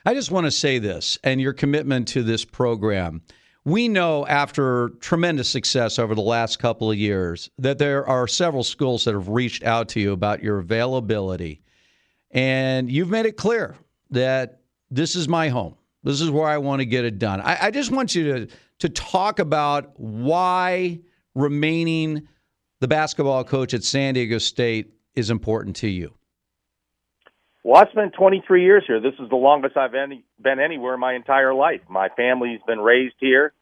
I just want to say this, and your commitment to this program. We know after tremendous success over the last couple of years that there are several schools that have reached out to you about your availability. And you've made it clear that this is my home. This is where I want to get it done. I just want you to talk about why remaining the basketball coach at San Diego State is important to you. Well, I spent 23 years here. This is the longest I've been anywhere my entire life. My family's been raised here,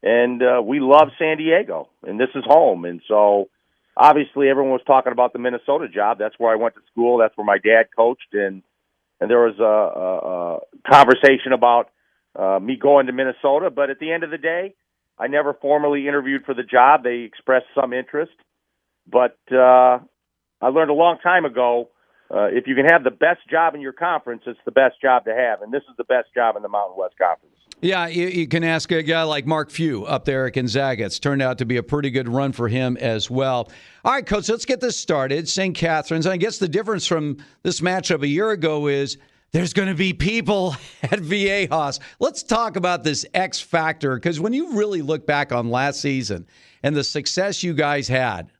and we love San Diego, and this is home. And so, obviously, everyone was talking about the Minnesota job. That's where I went to school. That's where my dad coached, and there was a conversation about me going to Minnesota. But at the end of the day, I never formally interviewed for the job. They expressed some interest. But I learned a long time ago, if you can have the best job in your conference, it's the best job to have. And this is the best job in the Mountain West Conference. Yeah, you can ask a guy like Mark Few up there at Gonzaga. It's turned out to be a pretty good run for him as well. All right, Coach, let's get this started. St. Catharines. I guess the difference from this matchup a year ago is there's going to be people at Viejas. Let's talk about this X factor, because when you really look back on last season and the success you guys had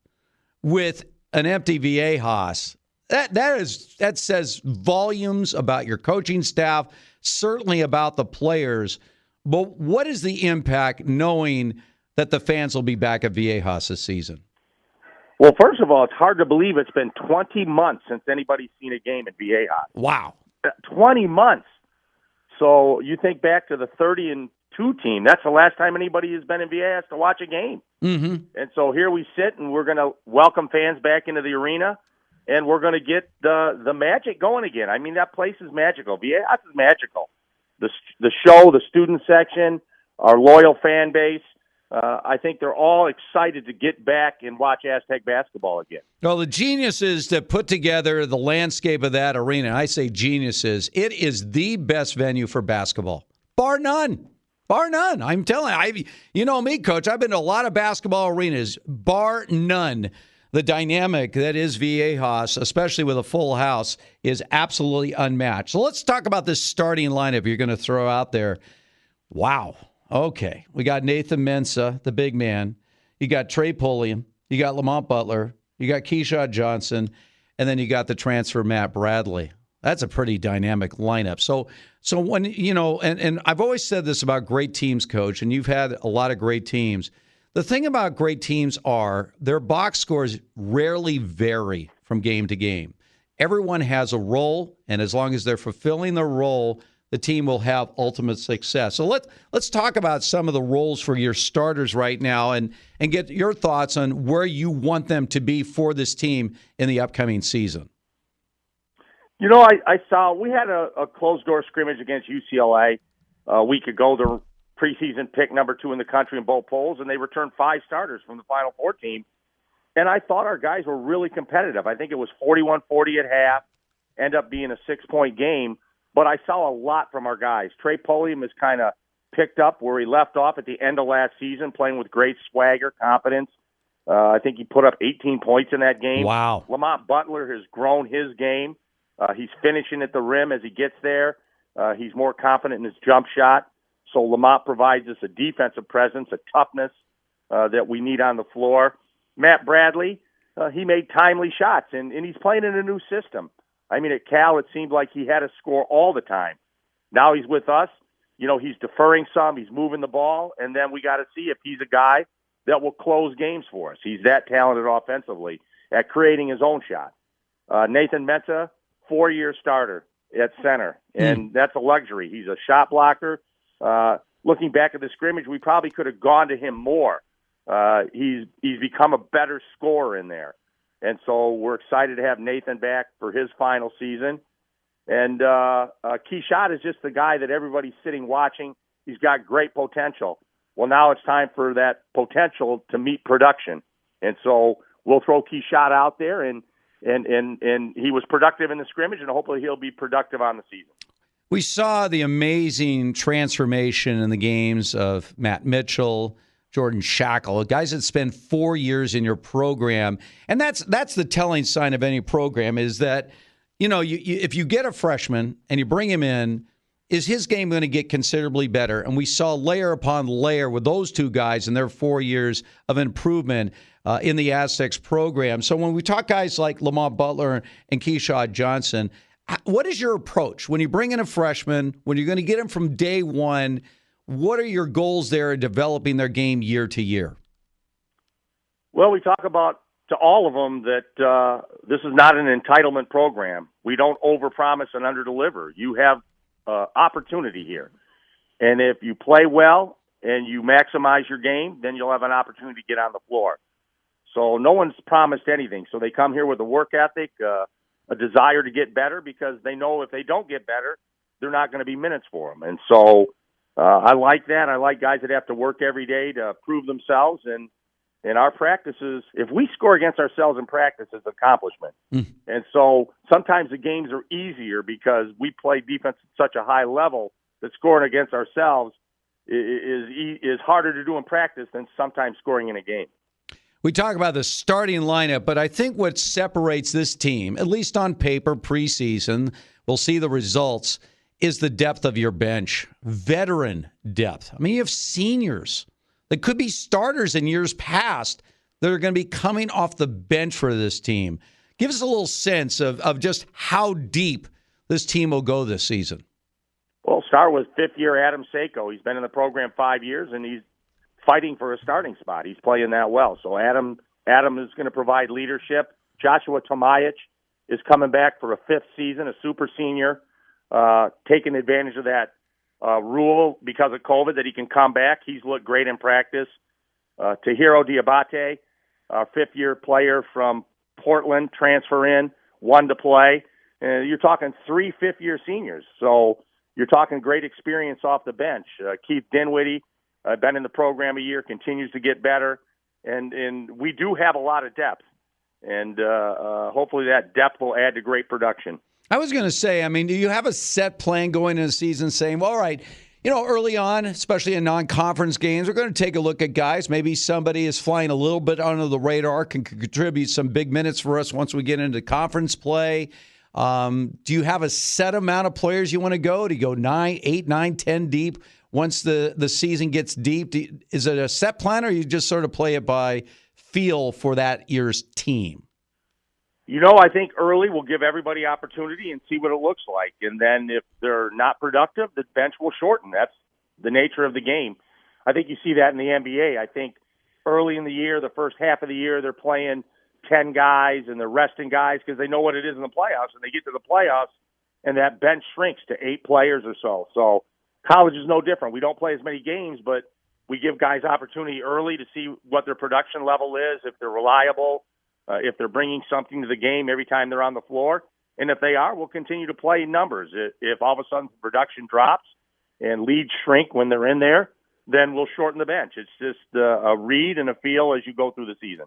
with an empty Viejas, that says volumes about your coaching staff, certainly about the players. But what is the impact knowing that the fans will be back at Viejas this season? Well, first of all, it's hard to believe it's been 20 months since anybody's seen a game at Viejas. Wow. 20 months. So you think back to the 30-2 team. That's the last time anybody has been in Viejas to watch a game. Mm-hmm. And so here we sit, and we're going to welcome fans back into the arena, and we're going to get the magic going again. I mean, that place is magical. Viejas is magical. The show, the student section, our loyal fan base, I think they're all excited to get back and watch Aztec basketball again. Well, the geniuses that put together the landscape of that arena, I say geniuses, it is the best venue for basketball, bar none. Bar none. I'm telling you, you know me, Coach, I've been to a lot of basketball arenas, bar none. The dynamic that is Viejas, especially with a full house, is absolutely unmatched. So let's talk about this starting lineup you're going to throw out there. Wow. Okay. We got Nathan Mensah, the big man. You got Trey Pulliam. You got Lamont Butler. You got Keyshawn Johnson. And then you got the transfer Matt Bradley. That's a pretty dynamic lineup. So when, you know, and I've always said this about great teams, Coach, and you've had a lot of great teams. The thing about great teams are their box scores rarely vary from game to game. Everyone has a role, and as long as they're fulfilling their role, the team will have ultimate success. So let's talk about some of the roles for your starters right now and get your thoughts on where you want them to be for this team in the upcoming season. You know, I saw we had a closed-door scrimmage against UCLA a week ago. The preseason pick number 2 in the country in both polls, and they returned 5 starters from the Final Four team. And I thought our guys were really competitive. I think it was 41-40 at half, end up being a 6-point game. But I saw a lot from our guys. Trey Pulliam has kind of picked up where he left off at the end of last season, playing with great swagger, confidence. I think he put up 18 points in that game. Wow. Lamont Butler has grown his game. He's finishing at the rim as he gets there. He's more confident in his jump shot. So Lamont provides us a defensive presence, a toughness that we need on the floor. Matt Bradley, he made timely shots, and he's playing in a new system. I mean, at Cal, it seemed like he had to score all the time. Now he's with us. You know, he's deferring some. He's moving the ball. And then we got to see if he's a guy that will close games for us. He's that talented offensively at creating his own shot. Nathan Mensah, 4-year starter at center. And that's a luxury. He's a shot blocker. Looking back at the scrimmage, we probably could have gone to him more. He's become a better scorer in there. And so we're excited to have Nathan back for his final season. And Keyshawn is just the guy that everybody's sitting watching. He's got great potential. Well, now it's time for that potential to meet production. And so we'll throw Keyshawn out there, and he was productive in the scrimmage, and hopefully he'll be productive on the season. We saw the amazing transformation in the games of Matt Mitchell, Jordan Shackle, guys that spend 4 years in your program. And that's the telling sign of any program is that, you know, if you get a freshman and you bring him in is his game going to get considerably better? And we saw layer upon layer with those two guys in their 4 years of improvement in the Aztecs program. So when we talk guys like Lamont Butler and Keyshawn Johnson, what is your approach when you bring in a freshman, when you're going to get him from day one? What are your goals there in developing their game year to year? Well, we talk about to all of them that this is not an entitlement program. We don't overpromise and underdeliver. You have opportunity here. And if you play well and you maximize your game, then you'll have an opportunity to get on the floor. So no one's promised anything. So they come here with a work ethic, a desire to get better, because they know if they don't get better, they're not going to be minutes for them. And so I like that. I like guys that have to work every day to prove themselves. And in our practices, if we score against ourselves in practice, it's an accomplishment. And so sometimes the games are easier because we play defense at such a high level that scoring against ourselves is harder to do in practice than sometimes scoring in a game. We talk about the starting lineup, but I think what separates this team, at least on paper, preseason, we'll see the results, is the depth of your bench. Veteran depth. I mean, you have seniors that could be starters in years past that are going to be coming off the bench for this team. Give us a little sense of just how deep this team will go this season. Well, start with fifth-year Adam Seiko. He's been in the program 5 years, and he's fighting for a starting spot. He's playing that well. So Adam is going to provide leadership. Joshua Tomajic is coming back for a fifth season, a super senior, taking advantage of that rule because of COVID that he can come back. He's looked great in practice. Tahiro Diabate, our fifth-year player from Portland, transfer in, one to play. And you're talking 3 fifth-year seniors. So you're talking great experience off the bench. Keith Dinwiddie, been in the program a year, continues to get better. And we do have a lot of depth. And hopefully that depth will add to great production. I was going to say, I mean, do you have a set plan going into the season saying, well, all right, early on, especially in non-conference games, we're going to take a look at guys. Maybe somebody is flying a little bit under the radar, can contribute some big minutes for us once we get into conference play. Do you have a set amount of players you want to go? Do you go 8, 9, 10 deep once the season gets deep? Is it a set plan, or you just sort of play it by feel for that year's team? I think early we'll give everybody opportunity and see what it looks like. And then if they're not productive, the bench will shorten. That's the nature of the game. I think you see that in the NBA. I think early in the year, the first half of the year, they're playing 10 guys and they're resting guys because they know what it is in the playoffs. And they get to the playoffs and that bench shrinks to 8 players or so. So college is no different. We don't play as many games, but we give guys opportunity early to see what their production level is, if they're reliable, if they're bringing something to the game every time they're on the floor. And if they are, we'll continue to play numbers. If all of a sudden production drops and leads shrink when they're in there, then we'll shorten the bench. It's just a read and a feel as you go through the season.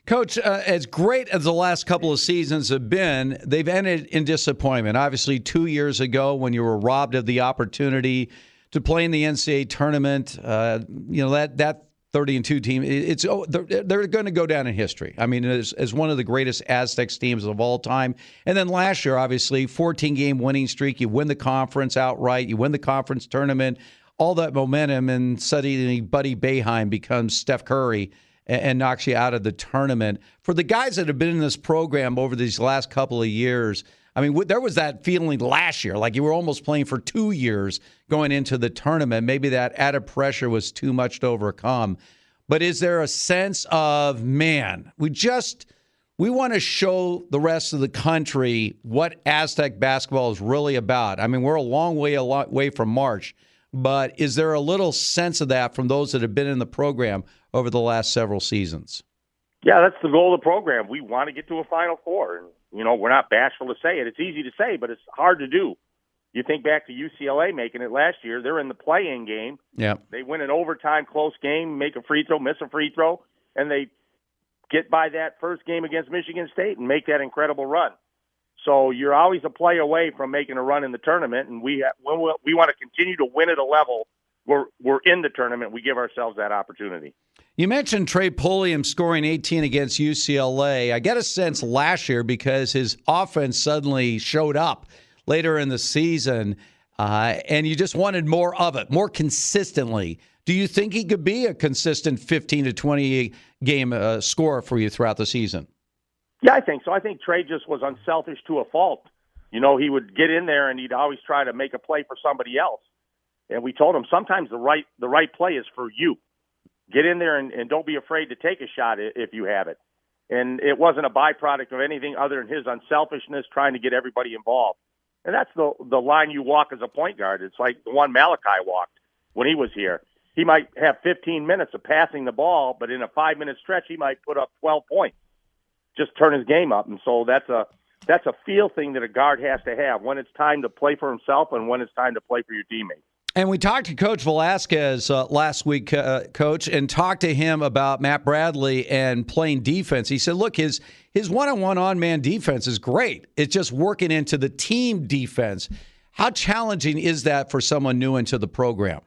Coach, as great as the last couple of seasons have been, they've ended in disappointment. Obviously, 2 years ago when you were robbed of the opportunity to play in the NCAA tournament, that 30-2 team, they're going to go down in history. I mean, as one of the greatest Aztecs teams of all time. And then last year, obviously, 14-game winning streak. You win the conference outright. You win the conference tournament. All that momentum, and suddenly Buddy Boeheim becomes Steph Curry and knocks you out of the tournament. For the guys that have been in this program over these last couple of years, I mean, there was that feeling last year, like you were almost playing for 2 years going into the tournament. Maybe that added pressure was too much to overcome. But is there a sense of, man, we want to show the rest of the country what Aztec basketball is really about? I mean, we're a long way away from March, but is there a little sense of that from those that have been in the program over the last several seasons? Yeah, that's the goal of the program. We want to get to a Final Four. And, we're not bashful to say it. It's easy to say, but it's hard to do. You think back to UCLA making it last year. They're in the play-in game. Yeah. They win an overtime close game, make a free throw, miss a free throw, and they get by that first game against Michigan State and make that incredible run. So you're always a play away from making a run in the tournament, and we want to continue to win at a level where we're in the tournament. We give ourselves that opportunity. You mentioned Trey Pulliam scoring 18 against UCLA. I get a sense last year because his offense suddenly showed up later in the season. and you just wanted more of it, more consistently. Do you think he could be a consistent 15 to 20 game scorer for you throughout the season? Yeah, I think so. I think Trey just was unselfish to a fault. You know, he would get in there and he'd always try to make a play for somebody else. And we told him sometimes the right play is for you. Get in there and don't be afraid to take a shot if you have it. And it wasn't a byproduct of anything other than his unselfishness, trying to get everybody involved. And that's the line you walk as a point guard. It's like the one Malachi walked when he was here. He might have 15 minutes of passing the ball, but in a 5-minute stretch, he might put up 12 points. Just turn his game up. And so that's a feel thing that a guard has to have when it's time to play for himself and when it's time to play for your teammates. And we talked to Coach Velasquez last week, Coach, and talked to him about Matt Bradley and playing defense. He said, look, his one-on-one on-man defense is great. It's just working into the team defense. How challenging is that for someone new into the program?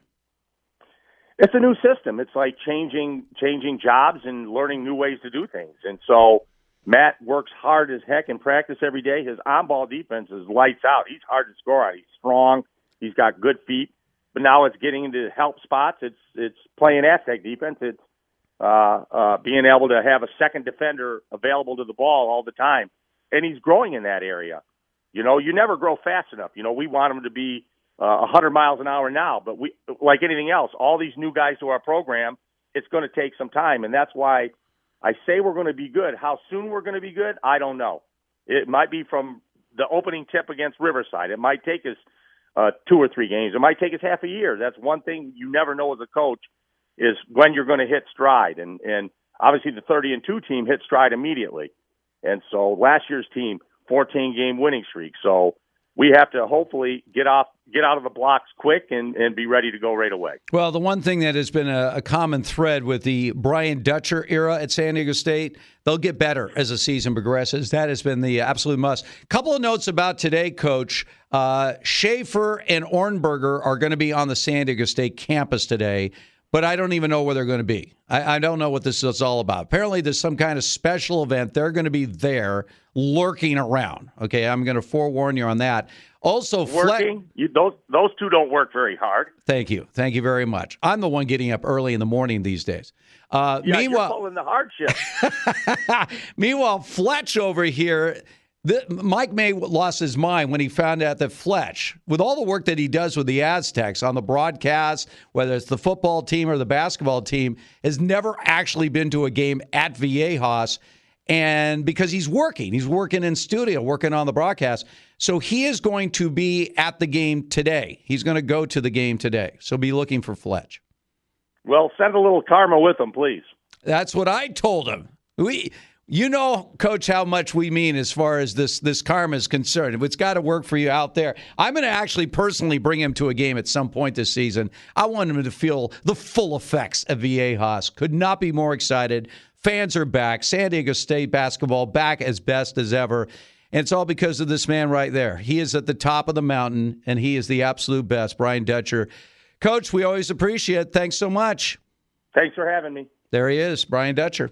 It's a new system. It's like changing jobs and learning new ways to do things. And so Matt works hard as heck in practice every day. His on-ball defense is lights out. He's hard to score on. He's strong. He's got good feet. But now it's getting into help spots. It's playing Aztec defense. It's being able to have a second defender available to the ball all the time. And he's growing in that area. You know, you never grow fast enough. You know, we want him to be 100 miles an hour now. But we, like anything else, all these new guys to our program, it's going to take some time. And that's why I say we're going to be good. How soon we're going to be good, I don't know. It might be from the opening tip against Riverside. It might take us 2 or 3 games. It might take us half a year. That's one thing you never know as a coach is when you're going to hit stride. And obviously the 30-2 team hit stride immediately. And so last year's team, 14-game winning streak. So we have to hopefully get out of the blocks quick and be ready to go right away. Well, the one thing that has been a common thread with the Brian Dutcher era at San Diego State, they'll get better as the season progresses. That has been the absolute must. Couple of notes about today, Coach. Schaefer and Ornberger are going to be on the San Diego State campus today, but I don't even know where they're going to be. I don't know what this is all about. Apparently, there's some kind of special event. They're going to be there lurking around. Okay, I'm going to forewarn you on that. Also, working. Those two don't work very hard. Thank you very much. I'm the one getting up early in the morning these days. Meanwhile, you're pulling the hard shift. Meanwhile, Fletch over here. Mike May lost his mind when he found out that Fletch, with all the work that he does with the Aztecs on the broadcast, whether it's the football team or the basketball team, has never actually been to a game at Viejas. And because he's working in studio, working on the broadcast. So he is going to be at the game today. He's going to go to the game today. So be looking for Fletch. Well, send a little karma with him, please. That's what I told him. You know, Coach, how much we mean as far as this karma is concerned. If it's got to work for you out there, I'm going to actually personally bring him to a game at some point this season. I want him to feel the full effects of Viejas. Could not be more excited. Fans are back. San Diego State basketball back as best as ever. And it's all because of this man right there. He is at the top of the mountain, and he is the absolute best, Brian Dutcher. Coach, we always appreciate it. Thanks so much. Thanks for having me. There he is, Brian Dutcher.